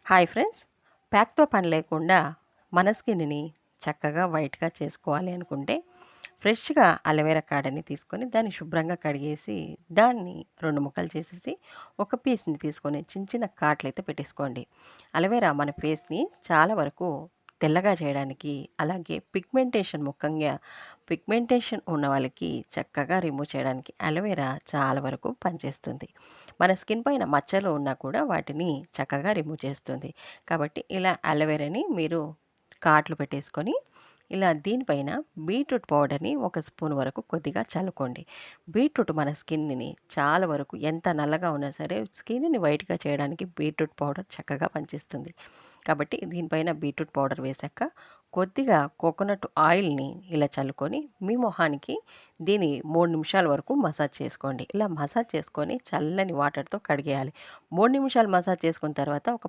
Hi friends, ప్యాక్‌తో పని లేకుండా మన స్కిన్‌ని చక్కగా వైట్‌గా చేసుకోవాలి అనుకుంటే, ఫ్రెష్‌గా అలోవెరా కాడని తీసుకొని దాన్ని శుభ్రంగా కడిగేసి, దాన్ని 2 ముక్కలు చేసేసి, ఒక పీస్‌ని తీసుకొని చిన్న చిన్న కాట్లయితే పెట్టేసుకోండి. అలోవెరా మన ఫేస్‌ని చాలా వరకు తెల్లగా చేయడానికి, అలాగే పిగ్మెంటేషన్ ముఖ్యంగా పిగ్మెంటేషన్ ఉన్న వాళ్ళకి చక్కగా రిమూవ్ చేయడానికి అలోవెరా చాలా వరకు పనిచేస్తుంది. మన స్కిన్ పైన మచ్చలు ఉన్నా కూడా వాటిని చక్కగా రిమూవ్ చేస్తుంది. కాబట్టి ఇలా అలోవెరాని మీరు కాట్లు పెట్టేసుకొని ఇలా దీనిపైన బీట్రూట్ పౌడర్‌ని ఒక స్పూన్ వరకు కొద్దిగా చల్లుకోండి. బీట్రూట్ మన స్కిన్‌ని చాలా వరకు ఎంత నల్లగా ఉన్నా సరే స్కిన్‌ని వైట్‌గా చేయడానికి బీట్రూట్ పౌడర్ చక్కగా పనిచేస్తుంది. కాబట్టి దీనిపైన బీట్రూట్ పౌడర్ వేశాక కొద్దిగా కోకోనట్ ఆయిల్‌ని ఇలా చల్లుకొని మీ మొహానికి దీన్ని 3 నిమిషాల వరకు మసాజ్ చేసుకోండి. ఇలా మసాజ్ చేసుకొని చల్లని వాటర్‌తో కడిగేయాలి. 3 నిమిషాలు మసాజ్ చేసుకున్న తర్వాత ఒక